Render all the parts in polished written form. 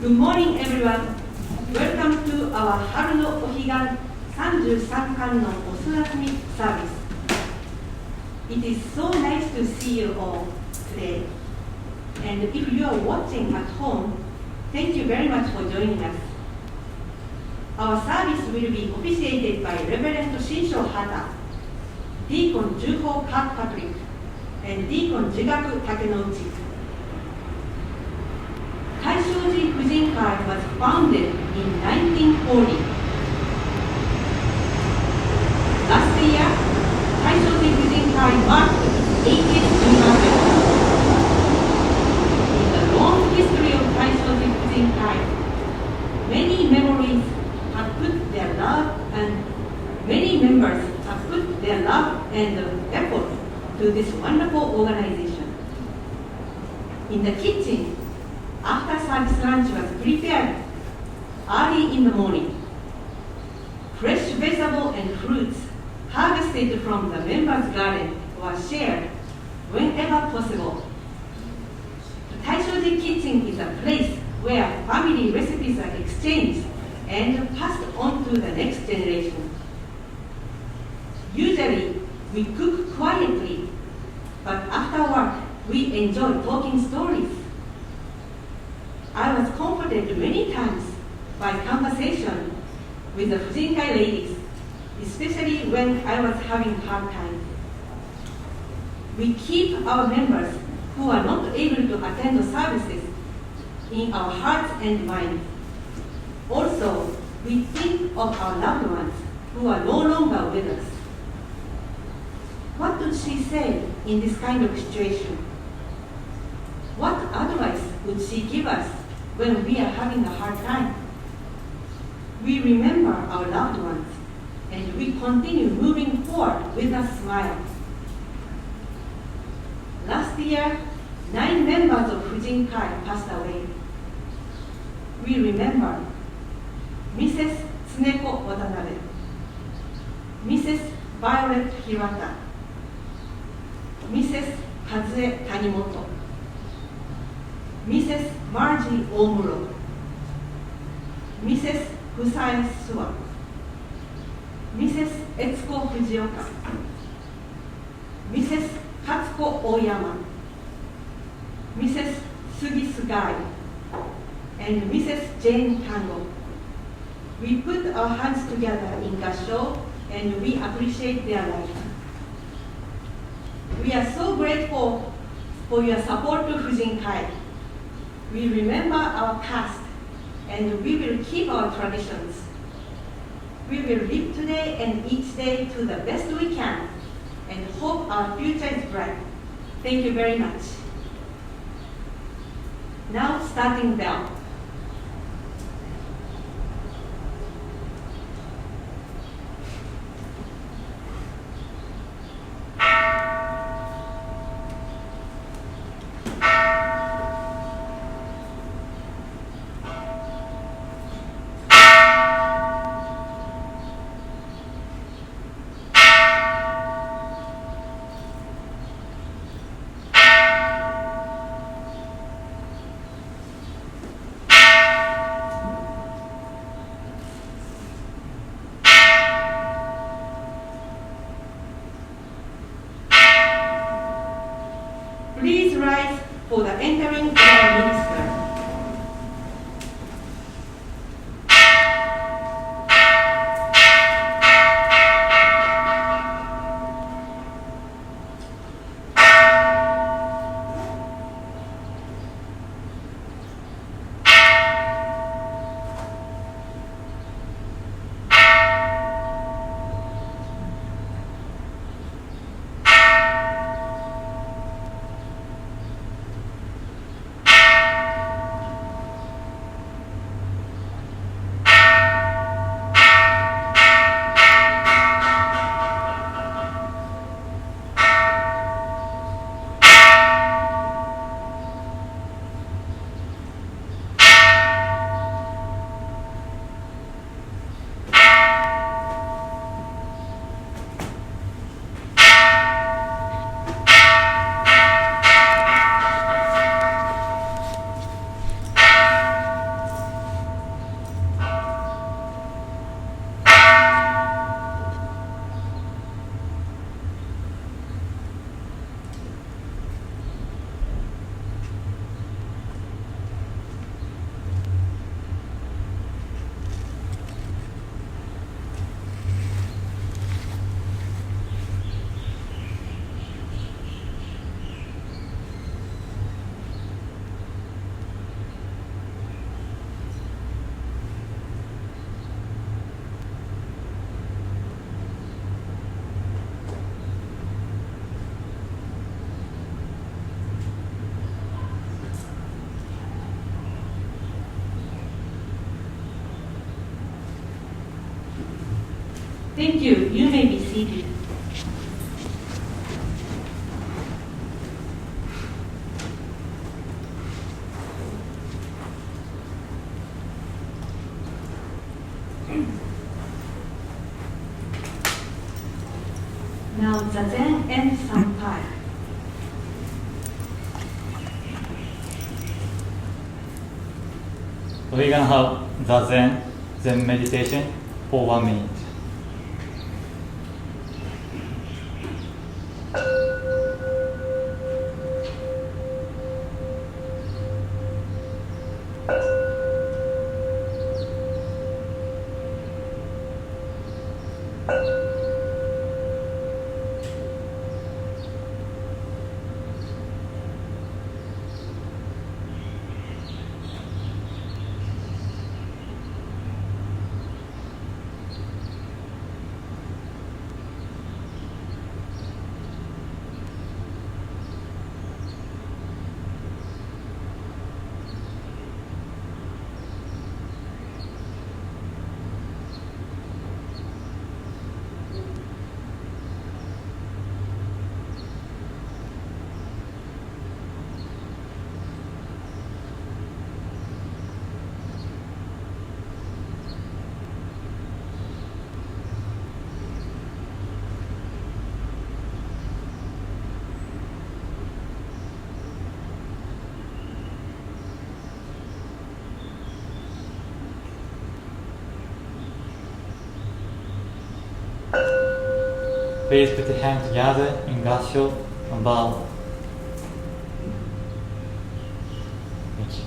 Good morning, everyone. Welcome to our Haru no Higan 33巻のおそらすみサービス。It is so nice to see you all today. And if you are watching at home, thank you very much for joining us. Our service will be officiated by Reverend Shinsho Hata, Deacon Juho Kirkpatrick, and Deacon Jigaku Takenouchi. 大正寺婦人会 was founded in 1940. Last year, 大正寺婦人会 marked its 80th anniversary. In the long history of 大正寺婦人会, many memories have put their love and many members have put their love and effort to this wonderful organization. In the kitchen, after service lunch was prepared early in the morning. Fresh vegetables and fruits harvested from the members' garden were shared whenever possible. The Taishoji kitchen is a place where family recipes are exchanged and passed on to the next generation. Usually, we cook quietly, but after work, we enjoy talking stories. I was comforted many times by conversation with the Fujinkai ladies, especially when I was having a hard time. We keep our members who are not able to attend the services in our hearts and minds. Also, we think of our loved ones who are no longer with us. What would she say in this kind of situation? What advice would she give us when we are having a hard time? We remember our loved ones and we continue moving forward with a smile. Last year, 9 members of Fujinkai passed away. We remember Mrs. Tsuneko Watanabe, Mrs. Violet Hirata, Mrs. Kazue Tanimoto, Mrs. Margie Omuro, Mrs. Husai Suwa, Mrs. Etsuko Fujioka, Mrs. Katsuko Oyama, Mrs. Sugi Sugai, and Mrs. Jane Tango. We put our hands together in Gasho and we appreciate their life. We are so grateful for your support to Fujinkai. We remember our past and we will keep our traditions. We will live today and each day to the best we can and hope our future is bright. Thank you very much. Now starting bell. Please rise for the entering of our minister. Thank you. You may be seated. Now, Zazen and Sanpai. We're gonna have the Zen meditation for 1 minute. Please put your hands together in gassho and bow. Thank you.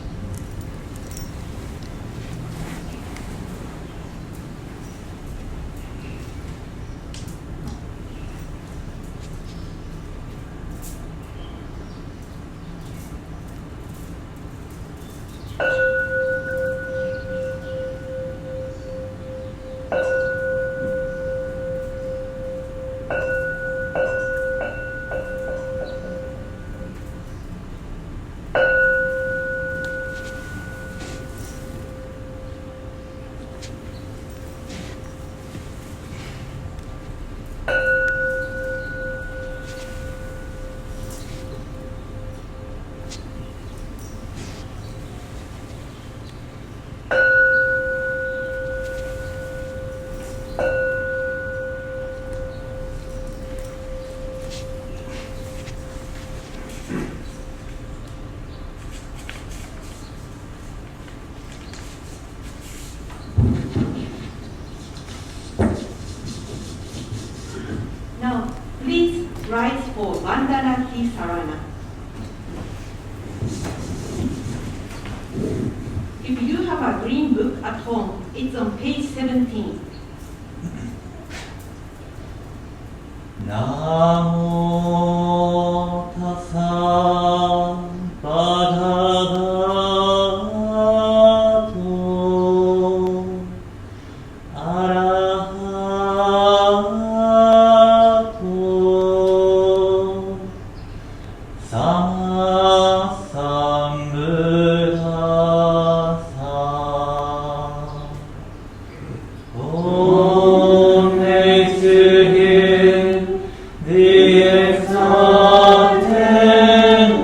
Now, please rise for Vandana Ki Sarana. If you have a green book at home, it's on page 17. Namo tassa bhagavato arahato sammasambuddhassa. Om hail to him, the exalted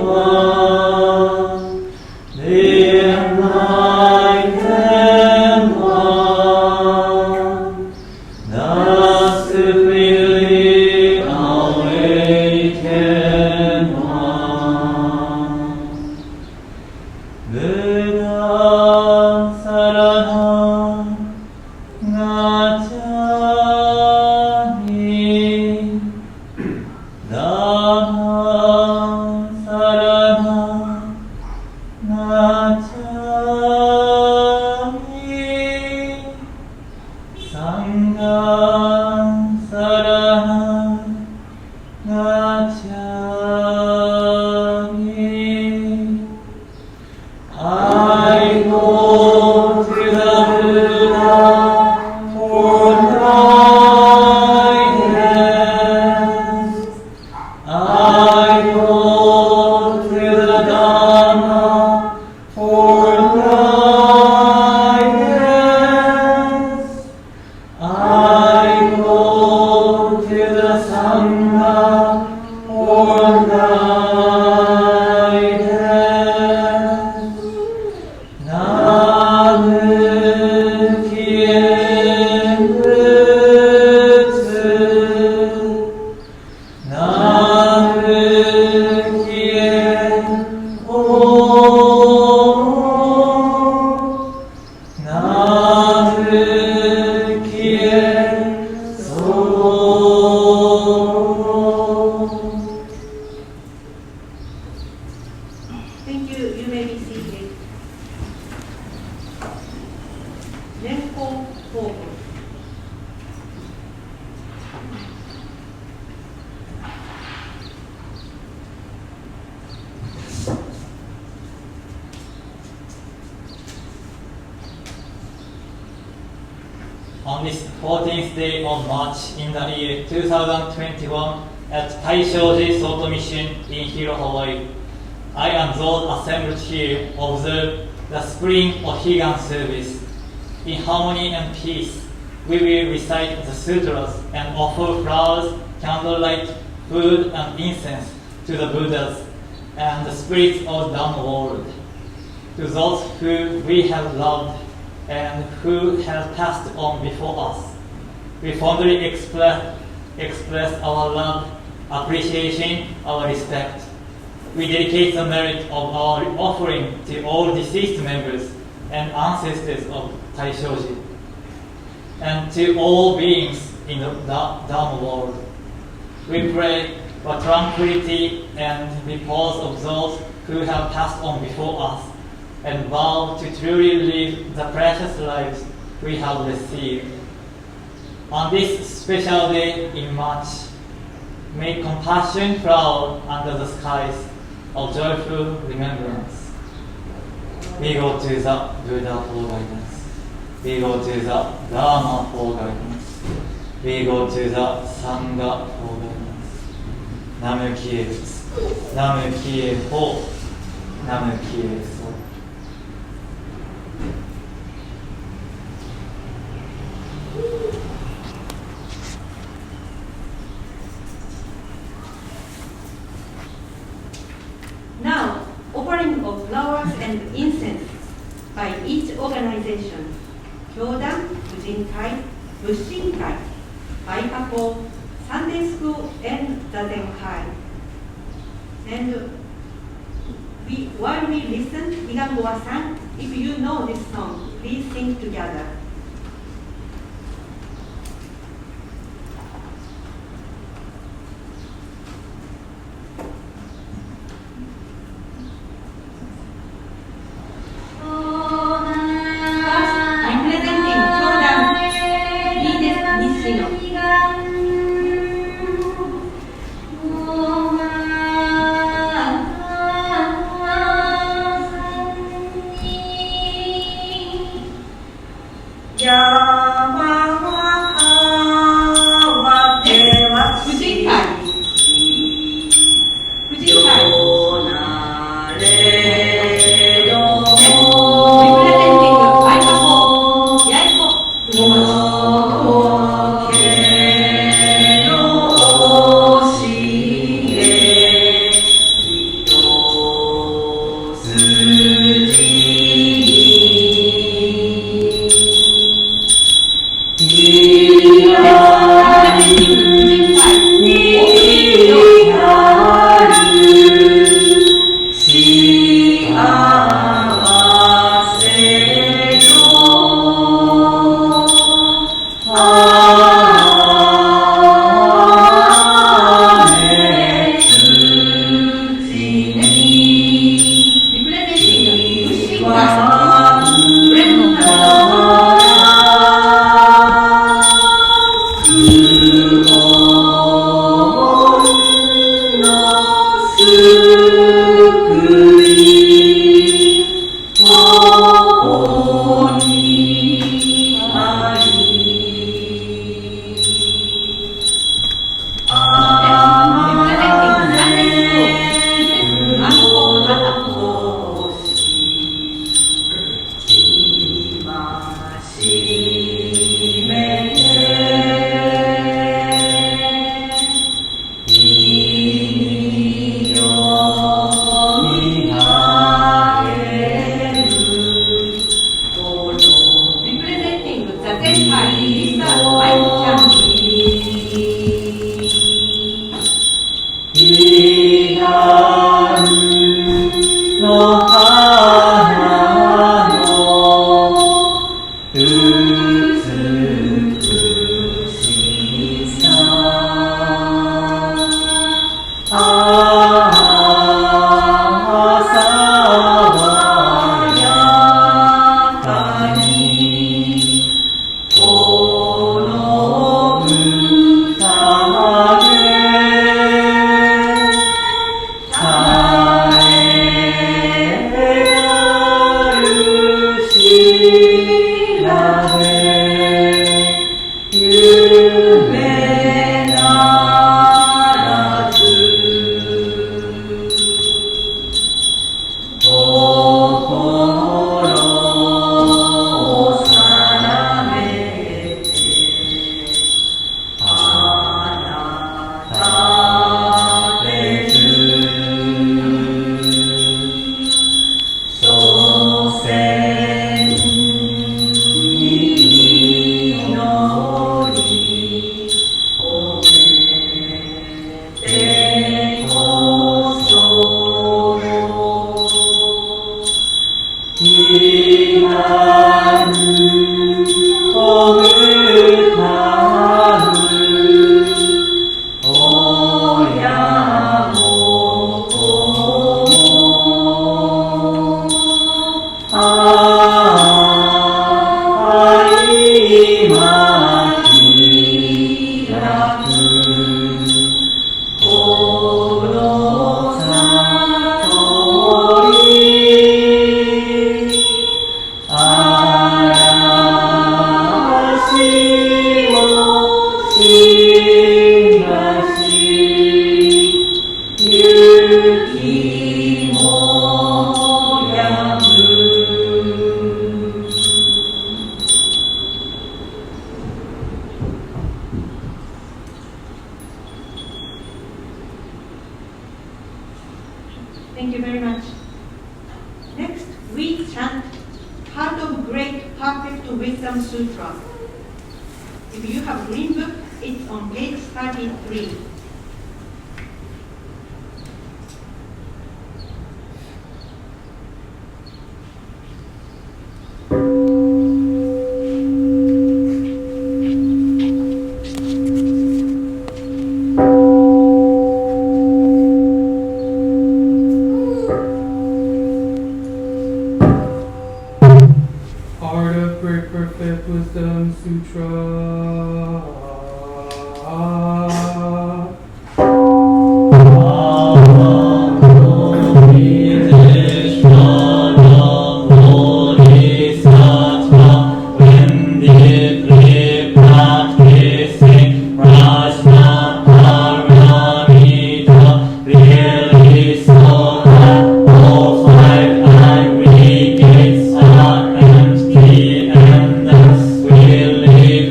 one, the enlightened one, the supremely awakened one. Buddha saranam gacchami, Dhammam saranam gacchami, Sangham saranam gacchami. I go to the Buddha for guidance. I go to the Dhamma for guidance. I go Thank you. You may be seated. 年功報告。On this 14th day of March in the year 2021 at Taishoji Soto Mission in Hilo, Hawaii, I and those assembled here observe the spring of Higan service. In harmony and peace, we will recite the sutras and offer flowers, candlelight, food, and incense to the Buddhas and the spirits of the Dhamma world. To those who we have loved and who have passed on before us, we fondly express our love, appreciation, our respect. We dedicate the merit of our offering to all deceased members and ancestors of Taishoji, and to all beings in the Dhamma world. We pray for tranquility and repose of those who have passed on before us, and vow to truly live the precious lives we have received. On this special day in March, may compassion flower under the skies of joyful remembrance. We go to the Buddha for guidance. We go to the Dharma for guidance. We go to the Sangha for guidance. Namu Kie Butsu, Namu Kie Ho, Namu Kie So. Now, offering of flowers and incense by each organization, Kyodan, Fujinkai, Bushinkai, Baikako, Sunday School, and Zazenkai. And while we listen, Higan will sing. If you know this song, please sing together. Representing Thank you very much. Next, we chant Heart of Great Perfect Wisdom Sutra. If you have green book, it's on page 33. Heart of Great Perfect Wisdom Sutra.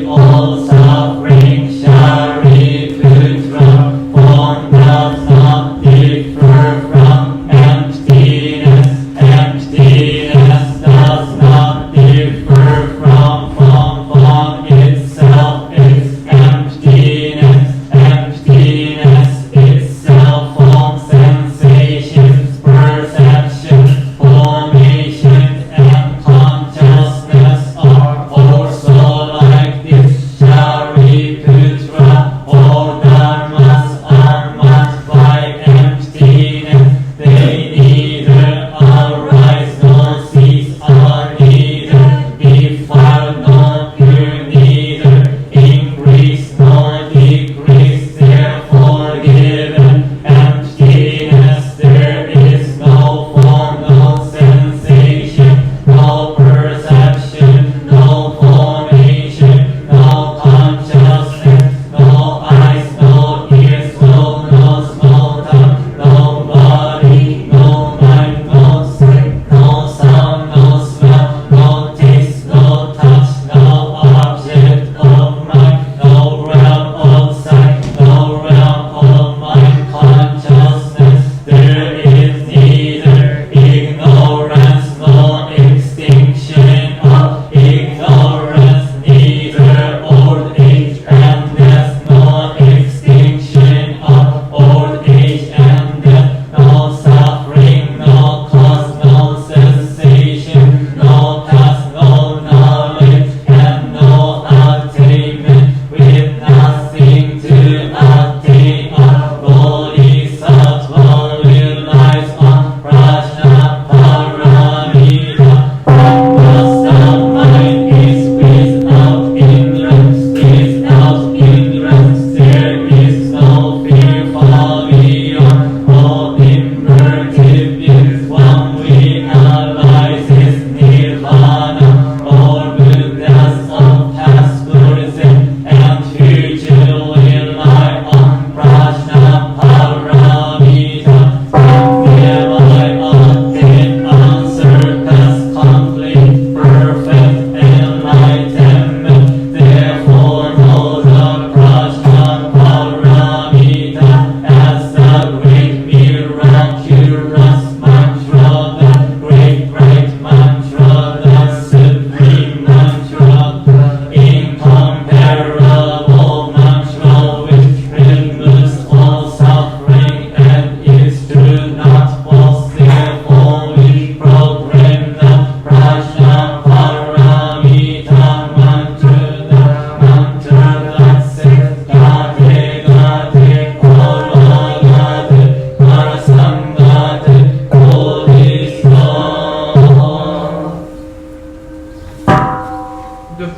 All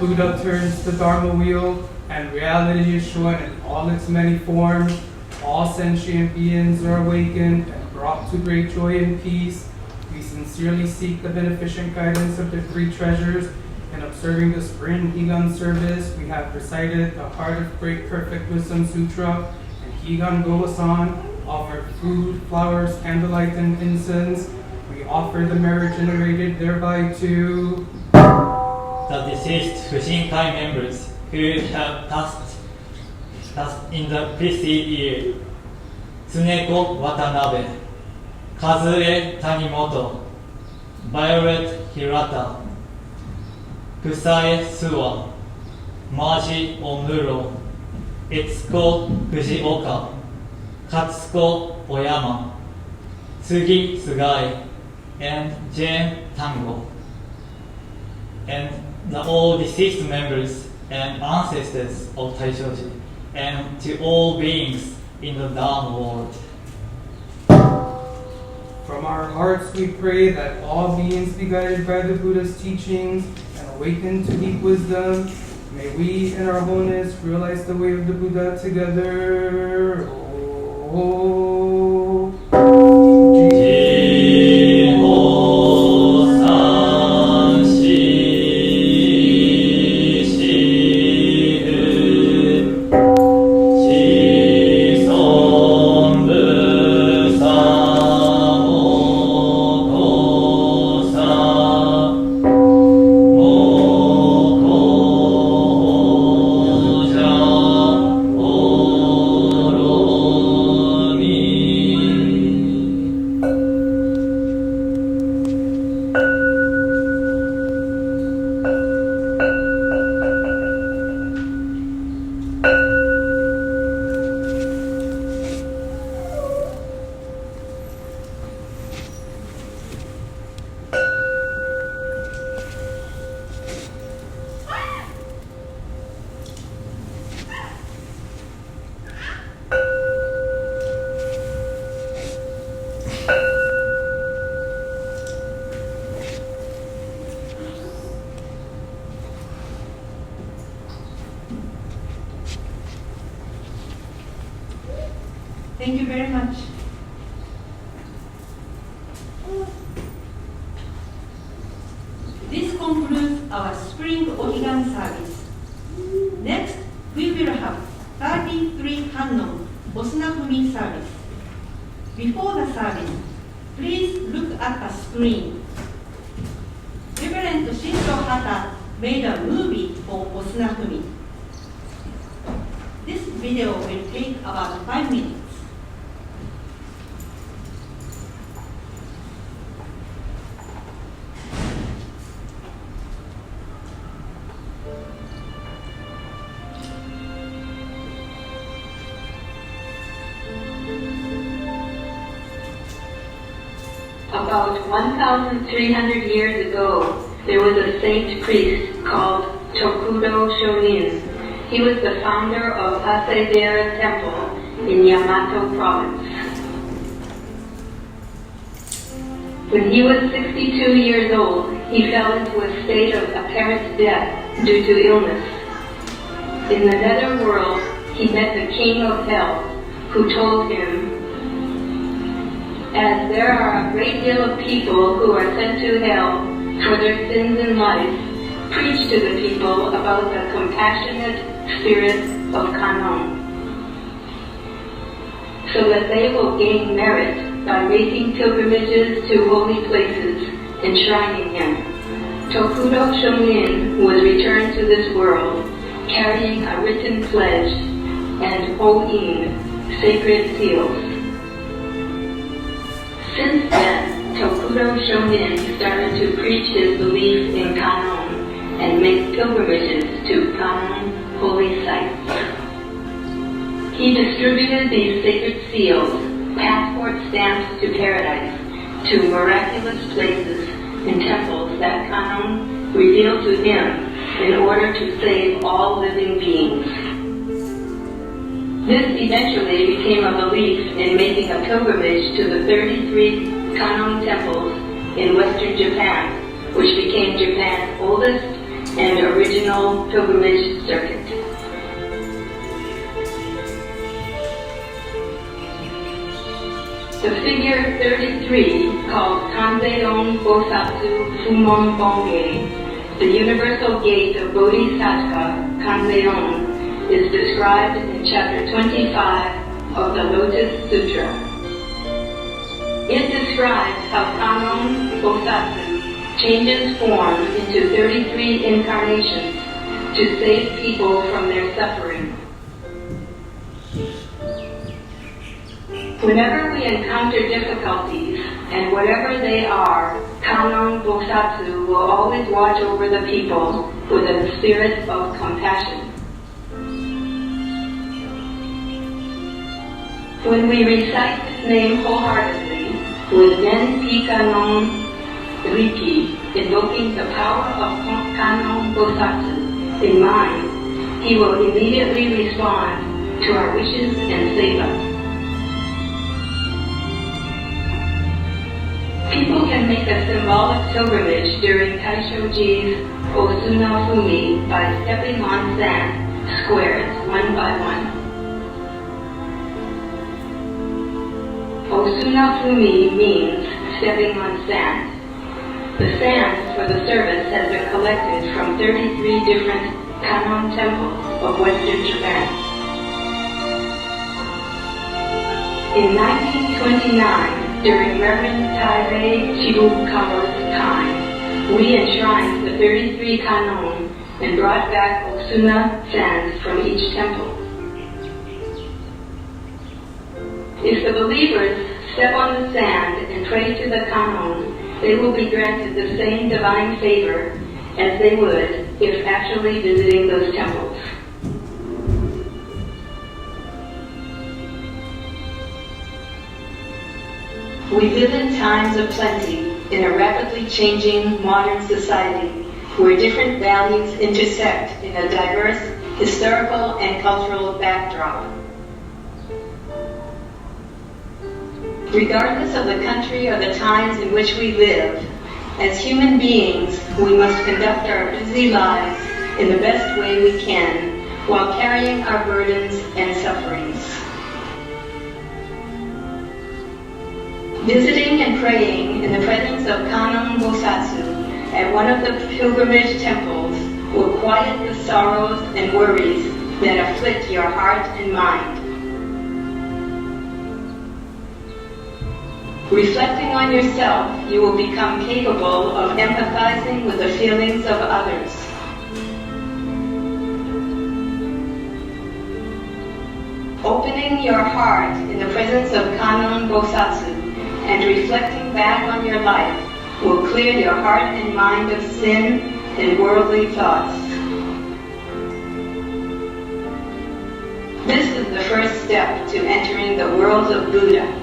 Buddha turns the Dharma wheel and reality is shown in all its many forms, all sentient beings are awakened and brought to great joy and peace. We sincerely seek the beneficent guidance of the three treasures. In observing the spring Higan service, we have recited the Heart of Great Perfect Wisdom Sutra and Higan Go-san, offered food, flowers, candlelight, and incense. We offer the merit generated thereby to the deceased Fushinkai members who have passed in the preceding year: Tsuneko Watanabe, Kazue Tanimoto, Violet Hirata, Kusae Suwa, Maji Omuro, Etsuko Fujioka, Katsuko Oyama, Tsugi Sugai, and Jane Tango, and all deceased members and ancestors of Taishoji, and to all beings in the Dharma world. From our hearts we pray that all beings be guided by the Buddha's teachings and awaken to deep wisdom. May we in our wholeness realize the way of the Buddha together. Oh. Thank you very much. This concludes our spring Ohigan service. Next, we will have 33 Kannon Osunafumi service. Before the service, please look at the screen. Reverend Shinjo Hata made a movie for Osunafumi. This video will take about 5 minutes. About 1,300 years ago, there was a saint priest called Tokudo Shonin. He was the founder of Hasedera Temple in Yamato Province. When he was 62 years old, he fell into a state of apparent death due to illness. In the netherworld, he met the king of hell, who told him, "As there are a great deal of people who are sent to hell for their sins in life, preach to the people about the compassionate spirit of Kannon, so that they will gain merit by making pilgrimages to holy places, enshrining him." Tokudo Shonin was returned to this world, carrying a written pledge and Ho-in, sacred seals. Since then, Tokudo Shonin started to preach his belief in Kannon and make pilgrimages to Kannon holy sites. He distributed these sacred seals, passport stamps to paradise, to miraculous places and temples that Kannon revealed to him in order to save all living beings. This eventually became a belief in making a pilgrimage to the 33 Kannon temples in western Japan, which became Japan's oldest and original pilgrimage circuit. The figure 33, called Kanzeon Bosatsu Fumon Bongye, the universal gate of Bodhisattva Kanzeon, is described in chapter 25 of the Lotus Sutra. It describes how Kannon Bosatsu changes form into 33 incarnations to save people from their suffering. Whenever we encounter difficulties, and whatever they are, Kannon Bosatsu will always watch over the people with a spirit of compassion. When we recite this name wholeheartedly, with Nen Kannon Riki, invoking the power of Kannon Bosatsu in mind, he will immediately respond to our wishes and save us. People can make a symbolic pilgrimage during Taishoji's Osuna Fumi by stepping on sand, squares, one by one. Osuna Fumi means stepping on sand. The sand for the service has been collected from 33 different Kannon temples of Western Japan. In 1929, during Reverend Tairei Chibukawa's time, we enshrined the 33 Kannon and brought back Osuna sands from each temple. If the believers step on the sand and pray to the Kannon, they will be granted the same divine favor as they would if actually visiting those temples. We live in times of plenty in a rapidly changing modern society where different values intersect in a diverse historical and cultural backdrop. Regardless of the country or the times in which we live, as human beings, we must conduct our busy lives in the best way we can while carrying our burdens and sufferings. Visiting and praying in the presence of Kannon Bosatsu at one of the pilgrimage temples will quiet the sorrows and worries that afflict your heart and mind. Reflecting on yourself, you will become capable of empathizing with the feelings of others. Opening your heart in the presence of Kannon Bosatsu and reflecting back on your life will clear your heart and mind of sin and worldly thoughts. This is the first step to entering the world of Buddha.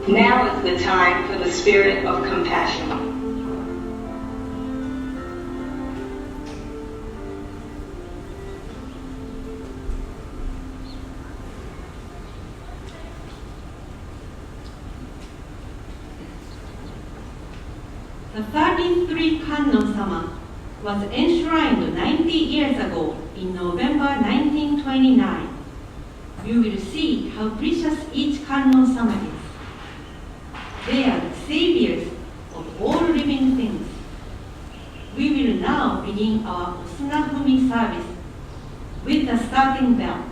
Now is the time for the spirit of compassion. The 33 Kannon-sama was enshrined 90 years ago in November 1929. You will see how precious each Kannon-sama is. They are the saviors of all living things. We will now begin our Osunafumi service with the starting bell.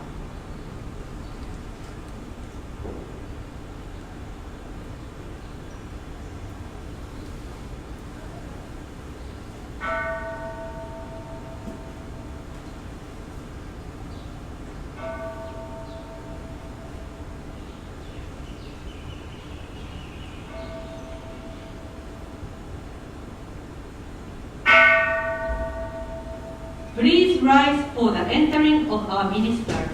Please rise for the entering of our minister.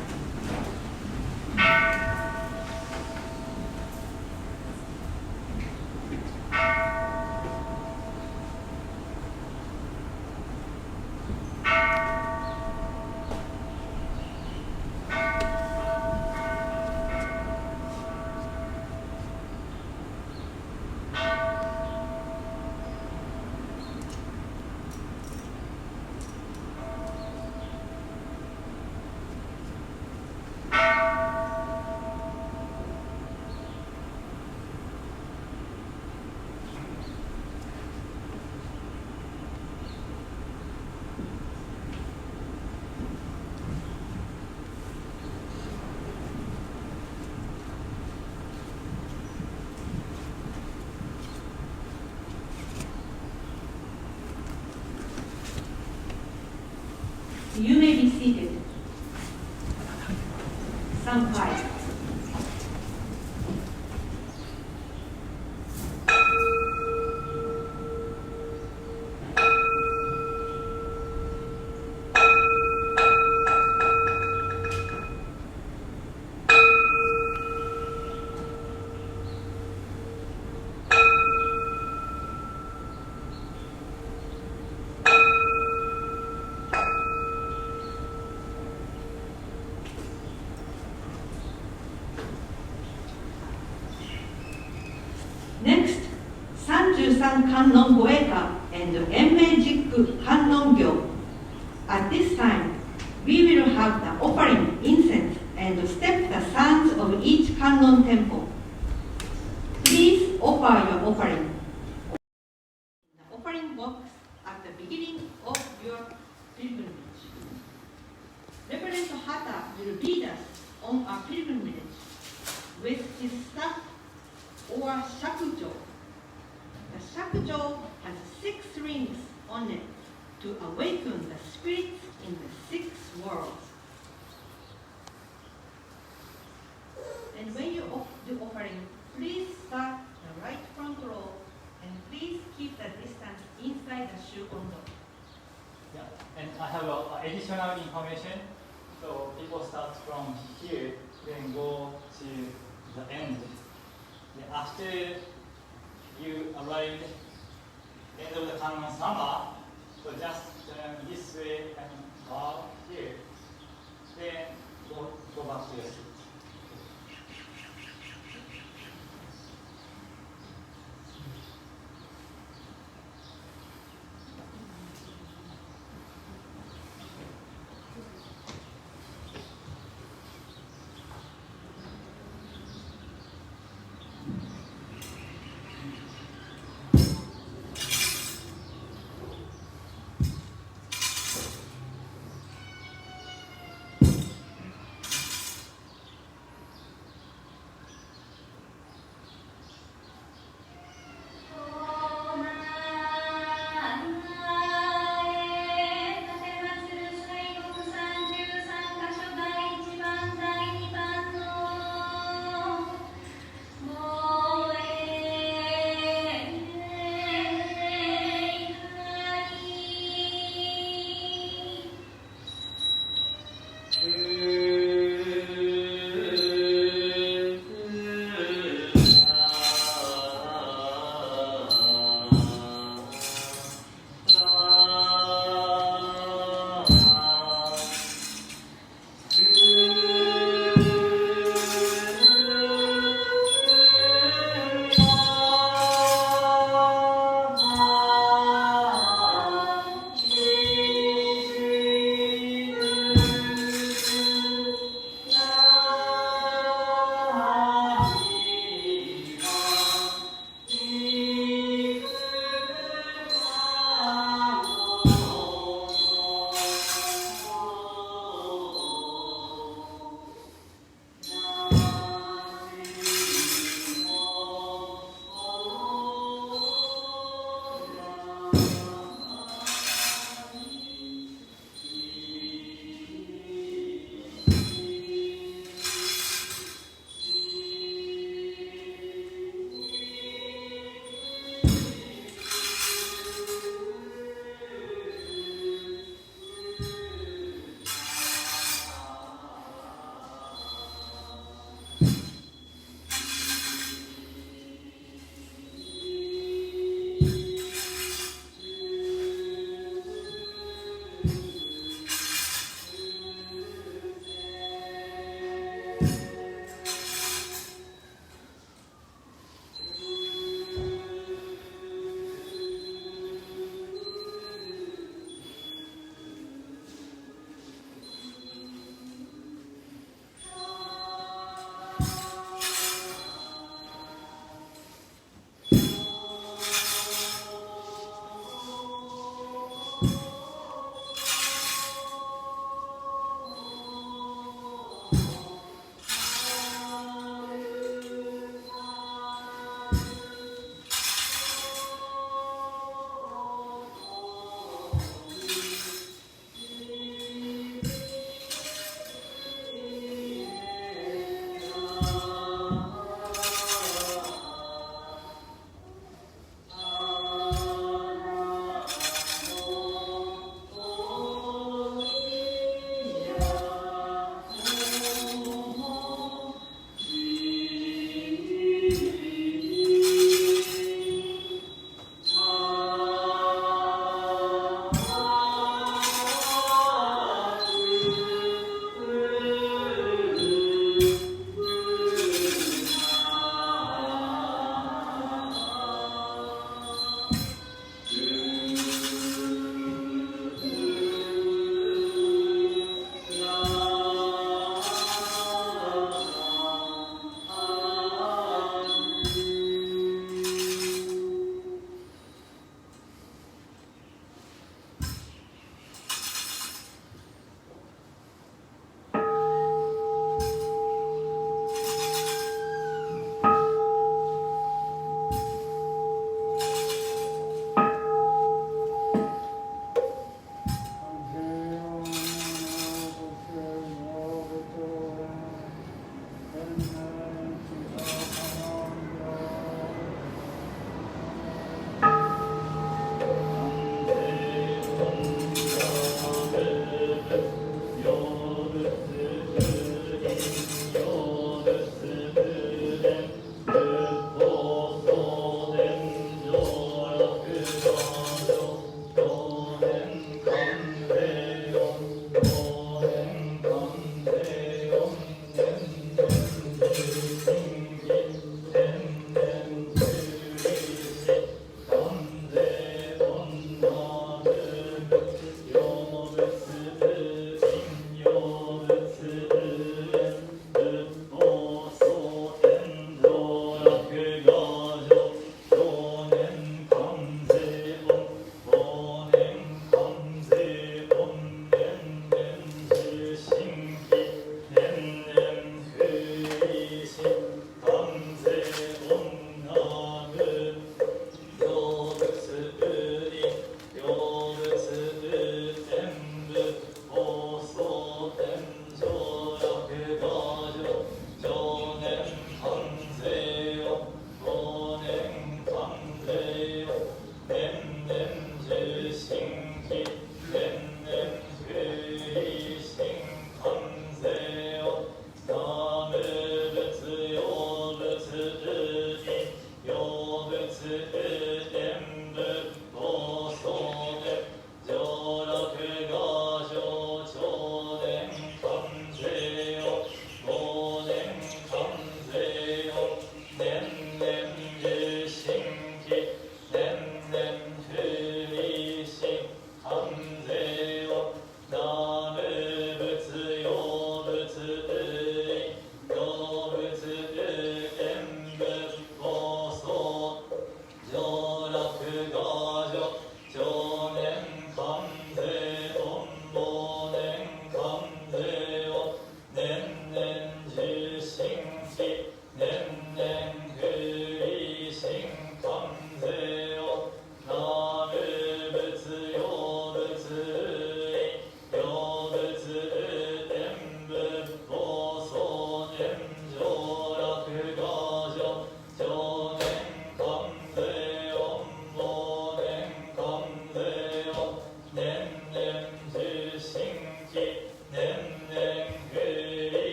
33観音護衛歌 and 延命実句観音行. At this time, we will have the offering incense and step the sands of each Kannon temple. Please offer your offering. The offering box at the beginning of your pilgrimage. Reverend Hata will lead us on a pilgrimage with his staff or shakujo. The shakujo has 6 rings on it to awaken the spirits in the 6 worlds. And when you do offering, please start the right front row and please keep the distance inside the shoe kondo. Yeah, and I have additional information. So people start from here, then go to the end. Then after you arrive end of the Kannon Sama, so just turn this way and bow here. Then go back to your seat. 演武暴走伝上洛画上長年関税を5年関税を年々受信期年々不利心関税を南無仏用仏類動物演武暴走上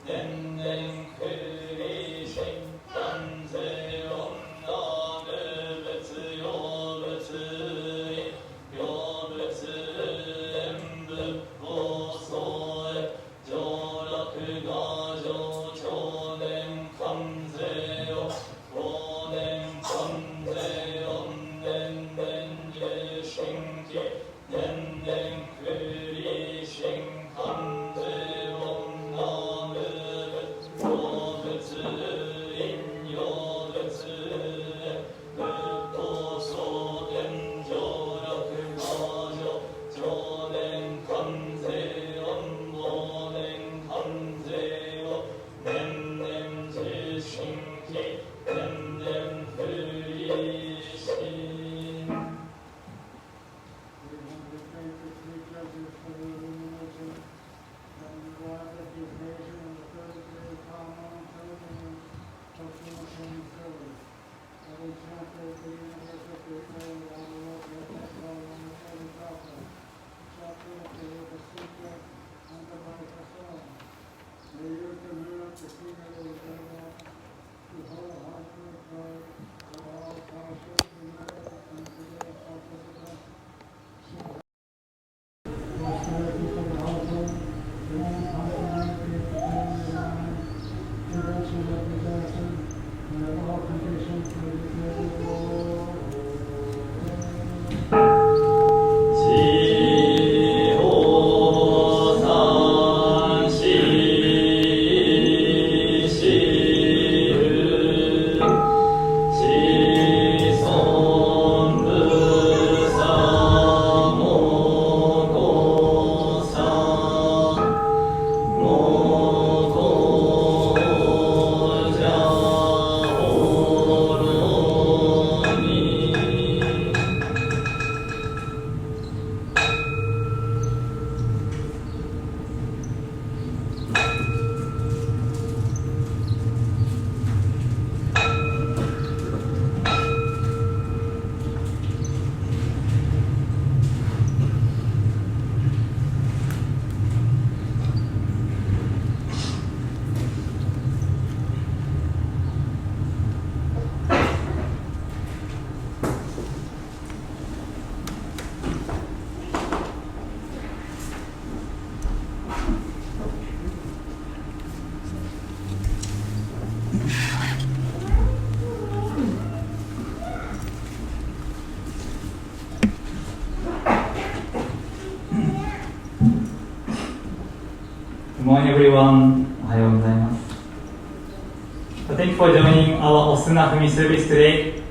年々降り新関税女無物用物用物演仏法僧上洛画上去年関税を往年関税を年々重新期年々降り新関税を名無仏動物引用物仏法僧天上洛画上上年関税を往年関税を年々重新期年々降り新Good morning, everyone. おはようございます。Thank you for joining our Osuna Fumi service today.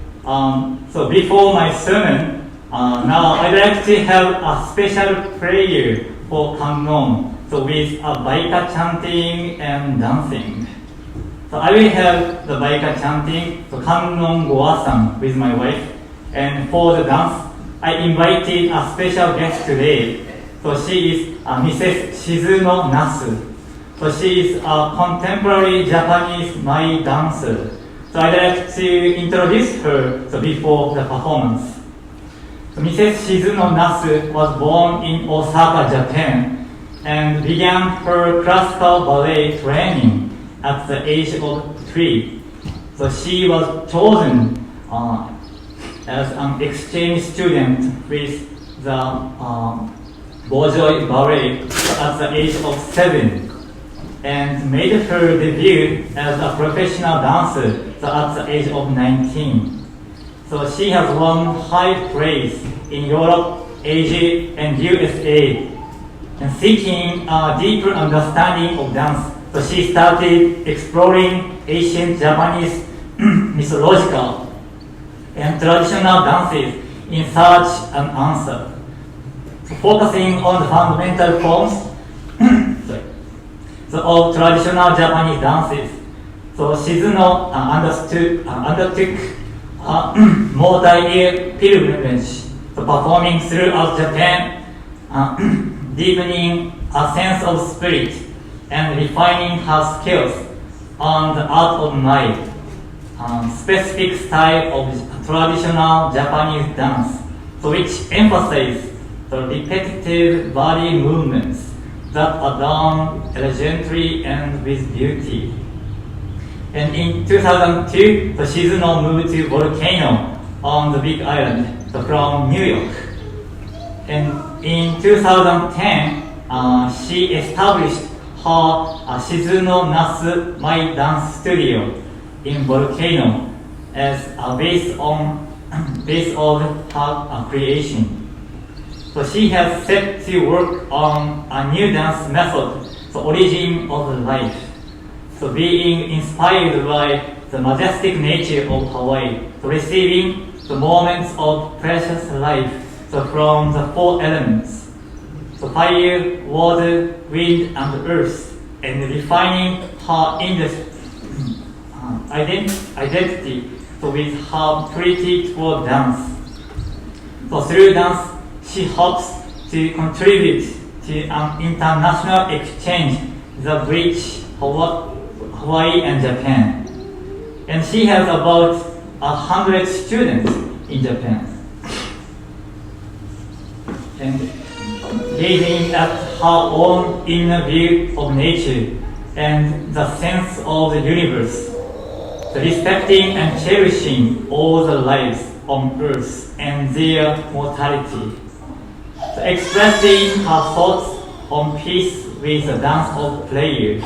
So before my sermon, now I'd like to have a special prayer for Kannon. So with a Baika chanting and dancing. So I will have the Baika chanting, so Kannon Goasan with my wife. And for the dance, I invited a special guest today. So she is Mrs. Shizuno Nasu. So she is a contemporary Japanese Mai dancer. So I'd like to introduce her before the performance. So Mrs. Shizuno Nasu was born in Osaka, Japan, and began her classical ballet training at the age of 3. So she was chosen as an exchange student with the Bolshoi Ballet at the age of 7 and made her debut as a professional dancer at the age of 19. So she has won high praise in Europe, Asia, and USA. And seeking a deeper understanding of dance, so she started exploring ancient Japanese mythological and traditional dances in search and answer. Focusing on the fundamental forms of traditional Japanese dances. So Shizuno undertook a multi-year pilgrimage, so performing throughout Japan, deepening a sense of spirit and refining her skills on the art of Mai, specific style of traditional Japanese dance, so which emphasizes the repetitive body movements that are done elegantly and with beauty. And in 2002, so Shizuno moved to Volcano on the Big Island, so from New York. And in 2010, she established her Shizuno Nasu My Dance Studio in Volcano as based on her creation. So she has set to work on a new dance method, the origin of life. So being inspired by the majestic nature of Hawaii, so receiving the moments of precious life, so from the four elements, so fire, water, wind, and earth, and refining her identity so with her purity toward dance. So through dance, she hopes to contribute to an international exchange that bridges Hawaii and Japan. And she has about 100 students in Japan. And gazing at her own inner view of nature and the sense of the universe, respecting and cherishing all the lives on earth and their mortality, expressing her thoughts on peace with the dance of prayer.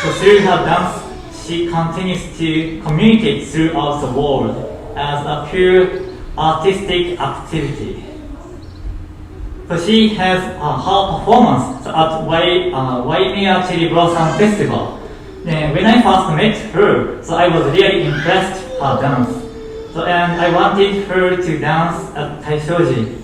So through her dance, she continues to communicate throughout the world as a pure artistic activity. So she has her performance at Waimea Cherry Blossom Festival. When I first met her, so I was really impressed her dance. So and I wanted her to dance at Taishoji.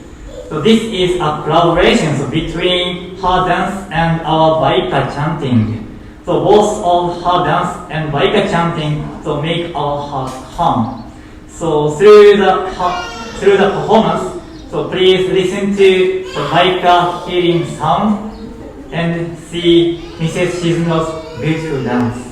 So this is a collaboration between her dance and our Baika chanting. So both of her dance and Baika chanting so make our heart calm. So through the performance, so please listen to the Baika healing sound and see Mrs. Shizuno's beautiful dance.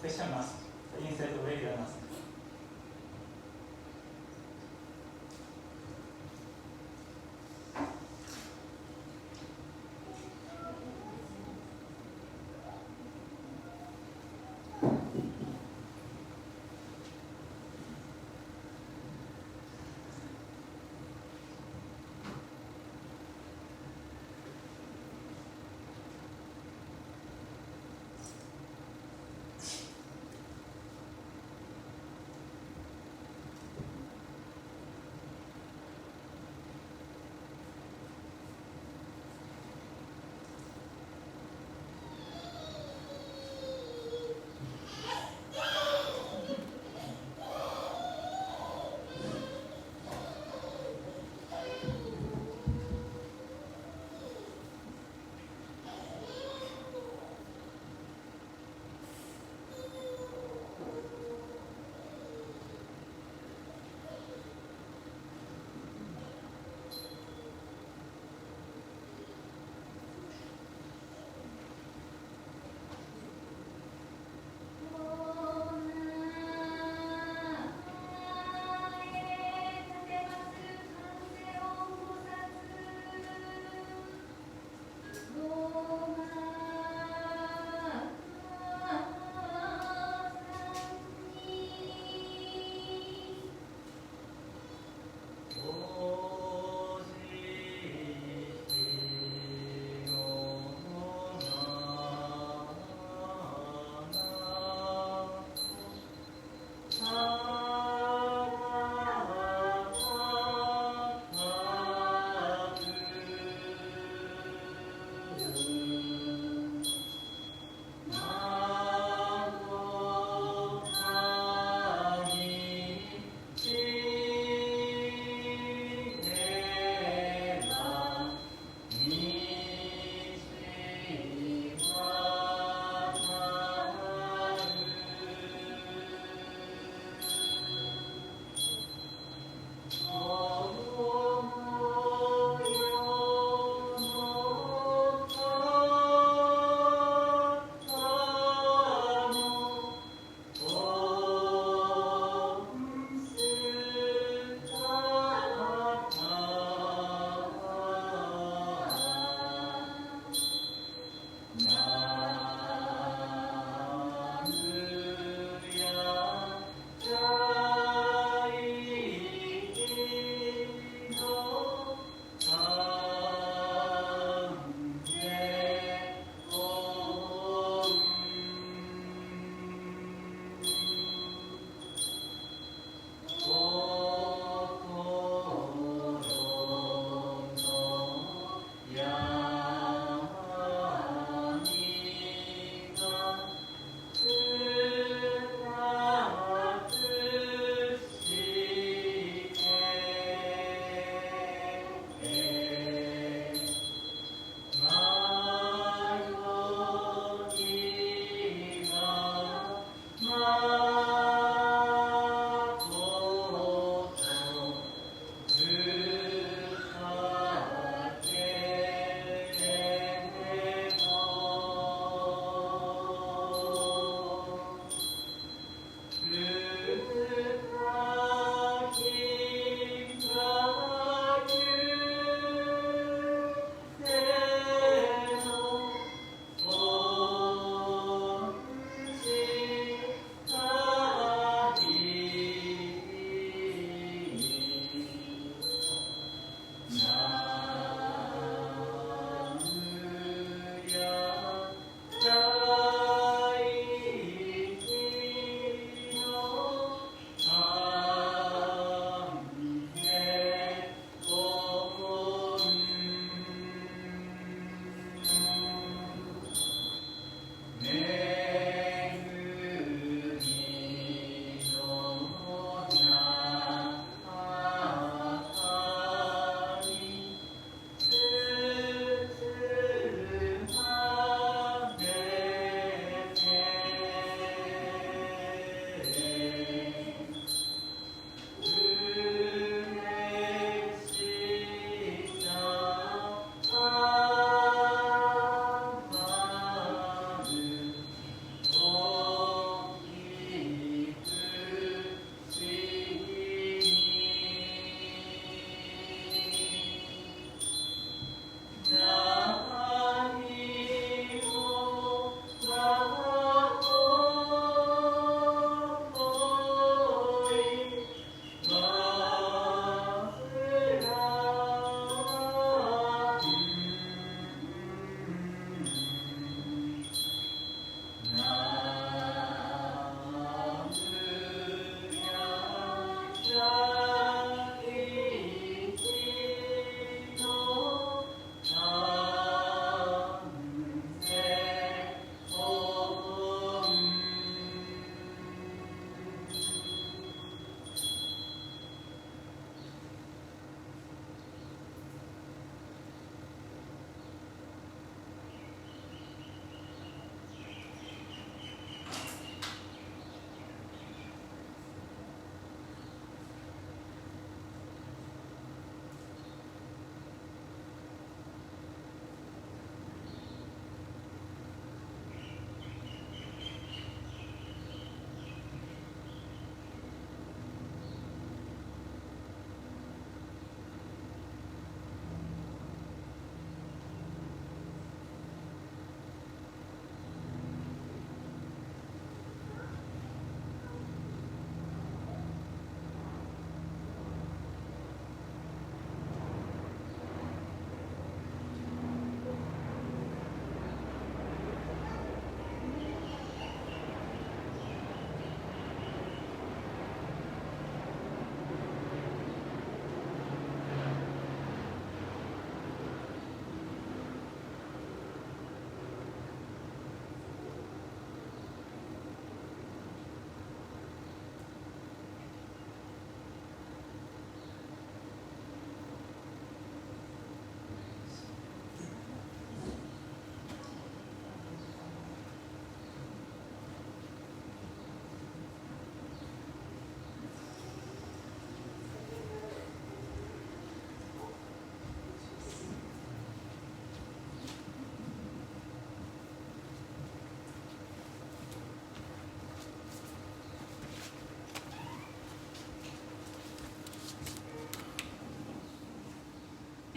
スペシャルマスク、インセットレギュラーマスク。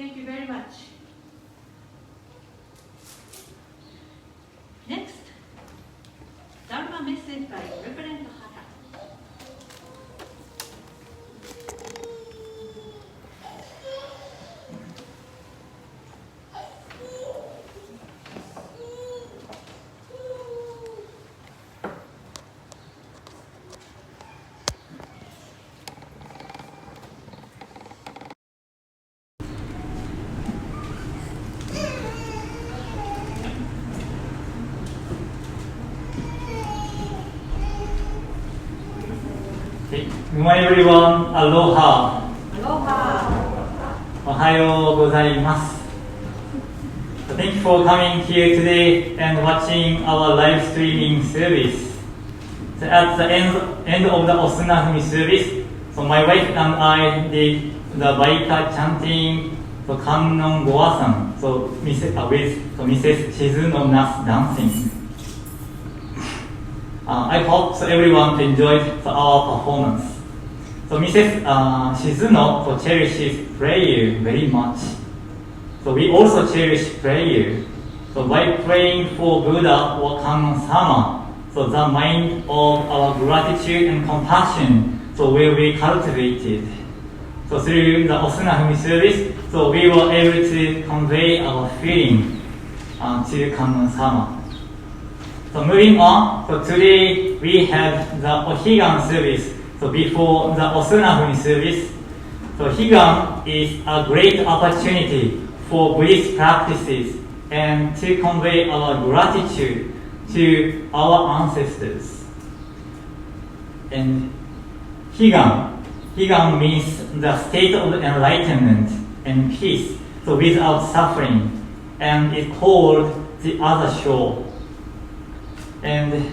Thank you very much. Next, Dharma message by Reverend Hata. Okay. Good morning, everyone. Aloha. Aloha. Ohayo gozaimasu. So thank you for coming here today and watching our live streaming service. So at the end of the Osunahumi service, so my wife and I did the Baika chanting, so Kannon Goasan, so Mrs. Shizuno-na's dancing. I hope so everyone enjoyed our performance. So Mrs. Shizuno cherishes prayer very much. So we also cherish prayer. So by praying for Buddha or Kannon-sama, so the mind of our gratitude and compassion so will be cultivated. So through the Osunahumi service, so we were able to convey our feeling to Kannon-sama. So moving on, so today we have the Higan service. So before the Osunahumi service, so Higan is a great opportunity for Buddhist practices and to convey our gratitude to our ancestors. And Higan means the state of enlightenment and peace, so without suffering, and it's called the other shore. And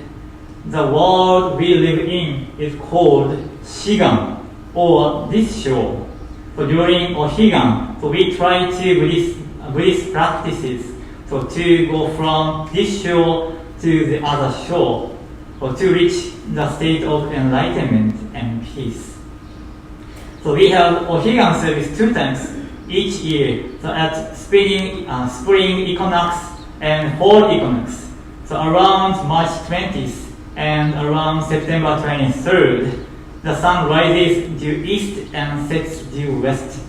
the world we live in is called Shigan, or this shore. So during Higan, so we try to Buddhist practices, so to go from this shore to the other shore, or to reach the state of enlightenment and peace. So we have Higan service 2 times each year, so at spring equinox and fall equinox. So around March 20th and around September 23rd, the sun rises due east and sets due west,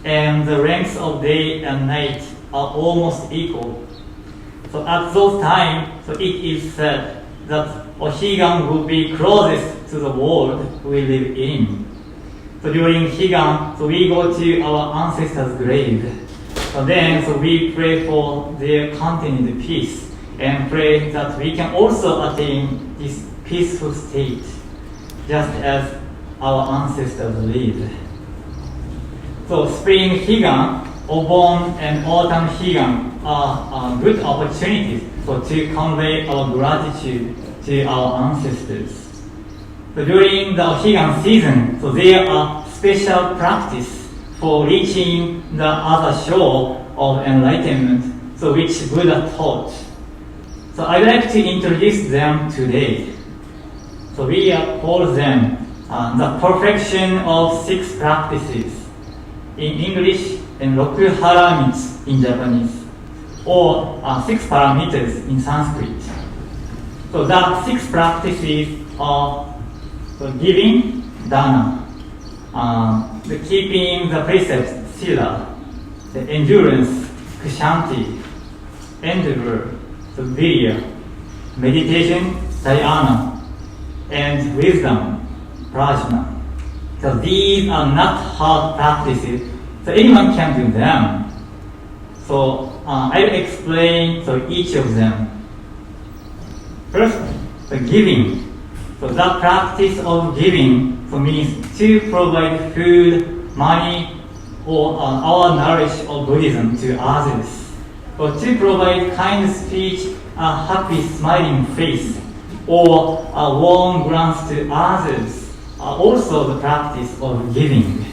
and the lengths of day and night are almost equal. So at those times, so it is said that Higan will be closest to the world we live in. So during Higan, so we go to our ancestors' grave. So then, so we pray for their continued peace, and pray that we can also attain this peaceful state, just as our ancestors lived. So spring Higan, Obon and autumn Higan are good opportunities to convey our gratitude to our ancestors. So during the Higan season, so there are special practice for reaching the other shore of enlightenment, so which Buddha taught. So I'd like to introduce them today. So we call them the perfection of 6 practices in English and Roku Haramitsu in Japanese, or 6 parameters in Sanskrit. So the 6 practices are giving, dana, the keeping the precepts, sila, the endurance, shanty, endeavor, so virya, meditation, dhyana, and wisdom, prajna. So these are not hard practices, so anyone can do them. So I will explain each of them. First, the giving. So the practice of giving means to provide food, money, or our knowledge of Buddhism to others. Or to provide kind speech, a happy smiling face, or a warm glance to others are also the practice of giving.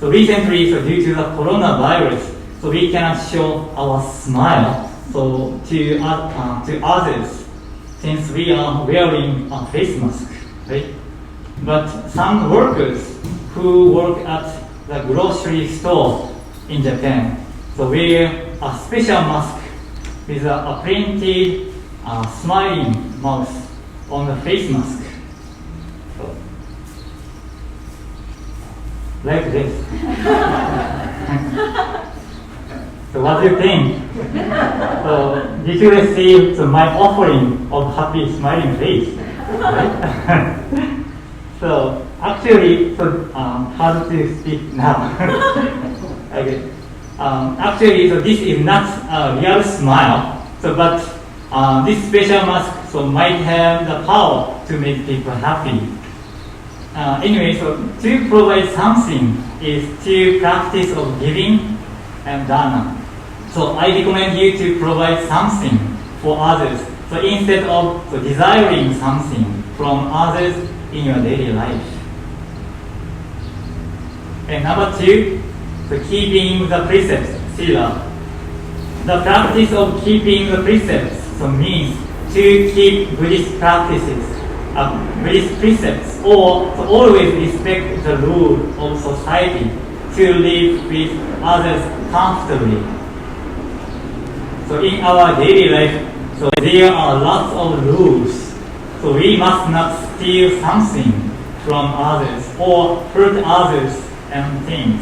So recently, due to the coronavirus, we cannot show our smile to others since we are wearing a face mask, right? But some workers who work at the grocery store in Japan. So wear a special mask with a printed smiling mouth on the face mask. So, like this. So what do you think? So did you receive my offering of happy smiling face? Right? So actually, how to speak now? Okay. Actually, so this is not a real smile. So but this special mask might have the power to make people happy. Anyway, so to provide something is to practice of giving and dana. So I recommend you to provide something for others. So instead of desiring something from others in your daily life. And number 2, so keeping the precepts, sila. The practice of keeping the precepts means to keep Buddhist practices, Buddhist precepts, or to always respect the rule of society, to live with others comfortably. So in our daily life, so there are lots of rules. So we must not steal something from others or hurt others and things.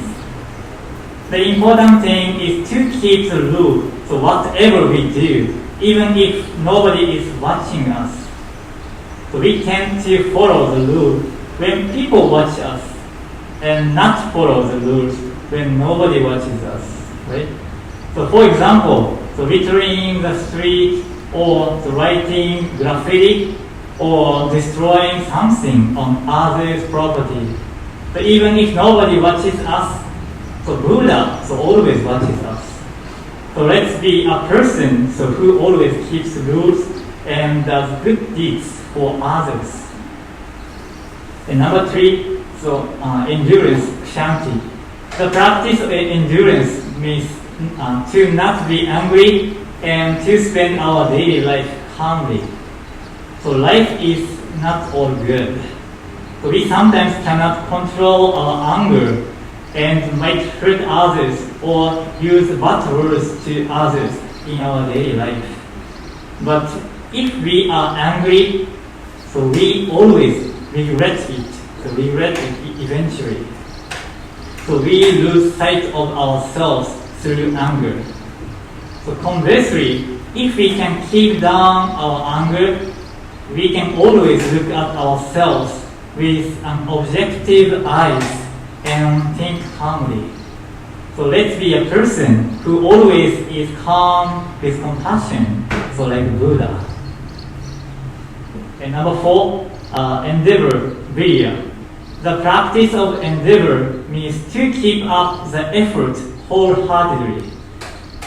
The important thing is to keep the rule. So whatever we do, even if nobody is watching us, so we tend to follow the rule when people watch us, and not follow the rules when nobody watches us, right? So for example, so littering the street, or writing graffiti, or destroying something on others' property. So even if nobody watches us, so Buddha always watches us. So let's be a person who always keeps rules and does good deeds for others. And number 3, endurance shanty. The practice of endurance means to not be angry and to spend our daily life calmly. So life is not all good. So we sometimes cannot control our anger and might hurt others or use bad words to others in our daily life. But if we are angry, so we always regret it. So regret it eventually. So we lose sight of ourselves through anger. So conversely, if we can keep down our anger, we can always look at ourselves with an objective eyes and think calmly. So let's be a person who always is calm with compassion, so like Buddha. And number 4, endeavor, virya. The practice of endeavor means to keep up the effort wholeheartedly.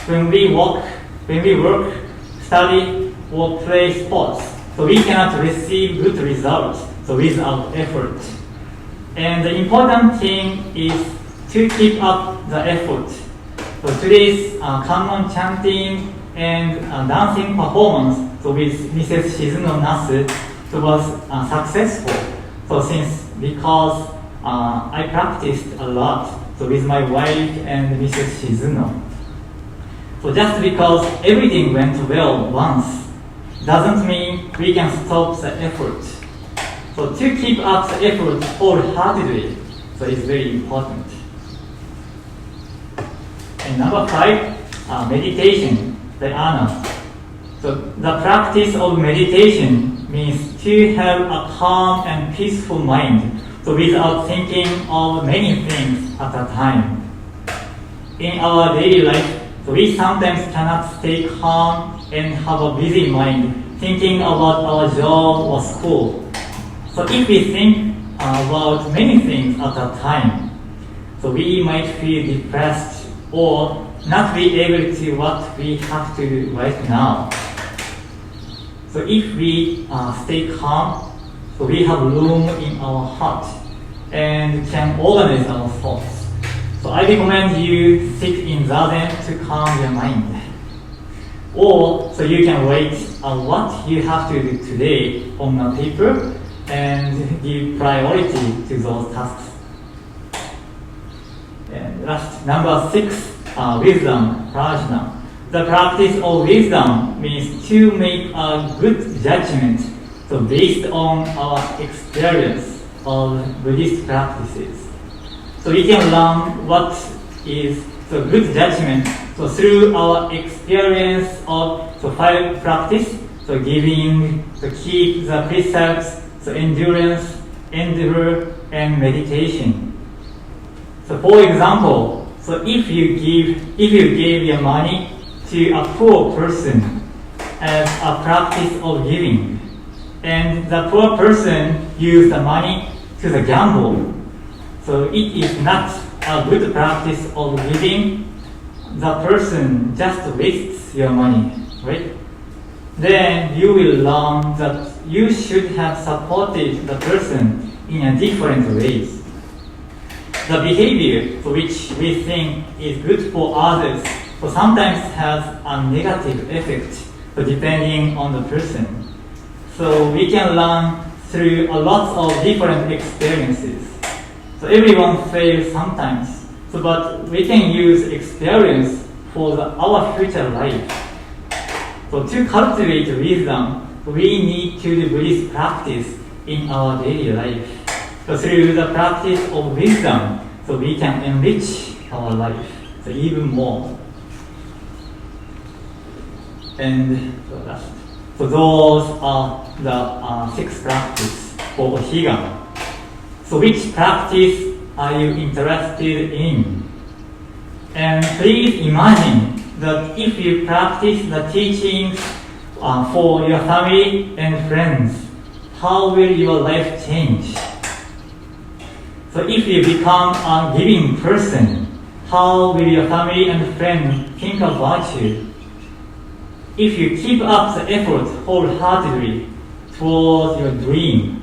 When we work, study, or play sports, so we cannot receive good results without effort. And the important thing is to keep up the effort. So today's Kannon chanting and dancing performance with Mrs. Shizuno Nasu was successful. Because I practiced a lot with my wife and Mrs. Shizuno. So just because everything went well once doesn't mean we can stop the effort. So to keep up the effort wholeheartedly, so it's very important. And number 5, meditation, dhyana. So the practice of meditation means to have a calm and peaceful mind, so without thinking of many things at a time. In our daily life, so we sometimes cannot stay calm and have a busy mind thinking about our job or school. So if we think about many things at a time, so we might feel depressed or not be able to do what we have to do right now. So if we stay calm, so we have room in our heart and can organize our thoughts. So I recommend you sit in zazen to calm your mind. Or so you can write what you have to do today on a paper and give priority to those tasks. And last, number 6, wisdom, prajna. The practice of wisdom means to make a good judgment, so based on our experience of Buddhist practices. So we can learn what is the good judgment, so through our experience of so 5 practice, so giving, so keep the precepts, so endurance, endeavor, and meditation. So for example, so if you give your money to a poor person as a practice of giving, and the poor person use the money to the gamble, so it is not a good practice of giving. The person just wastes your money, right? Then you will learn that you should have supported the person in a different ways. The behavior which we think is good for others so sometimes has a negative effect so depending on the person. So we can learn through a lot of different experiences. So everyone fails sometimes, so but we can use experience for our future life. So to cultivate wisdom, we need to do Buddhist practice in our daily life. So through the practice of wisdom, so we can enrich our life so even more. And so those are the 6 practices for Higan. So which practice are you interested in? And please imagine that if you practice the teachings for your family and friends, how will your life change? So if you become a giving person, how will your family and friends think about you? If you keep up the effort wholeheartedly towards your dream,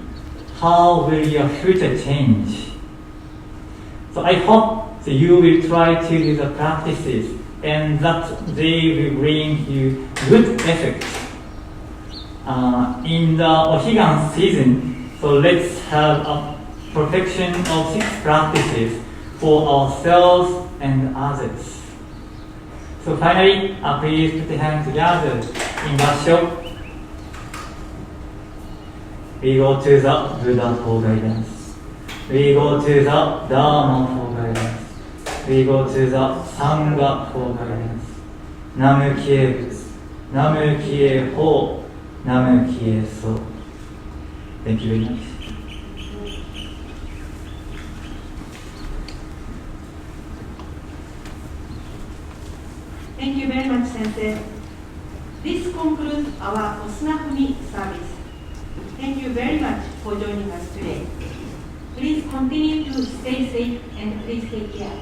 how will your future change? So I hope that you will try to do the practices and that they will bring you good effect. In the Higan season, so let's have a perfection of 6 practices for ourselves and others. So finally, please put your hands together in Basho. We go to the Buddha for guidance. We go to the Dharma for guidance. We go to the Sangha for guidance. Namu Kie Butsu, Namu Kie Ho, Namu Kie So. Thank you very much. Thank you very much, Sensei. This concludes our Osunafumi service. Thank you very much for joining us today. Please continue to stay safe and please take care.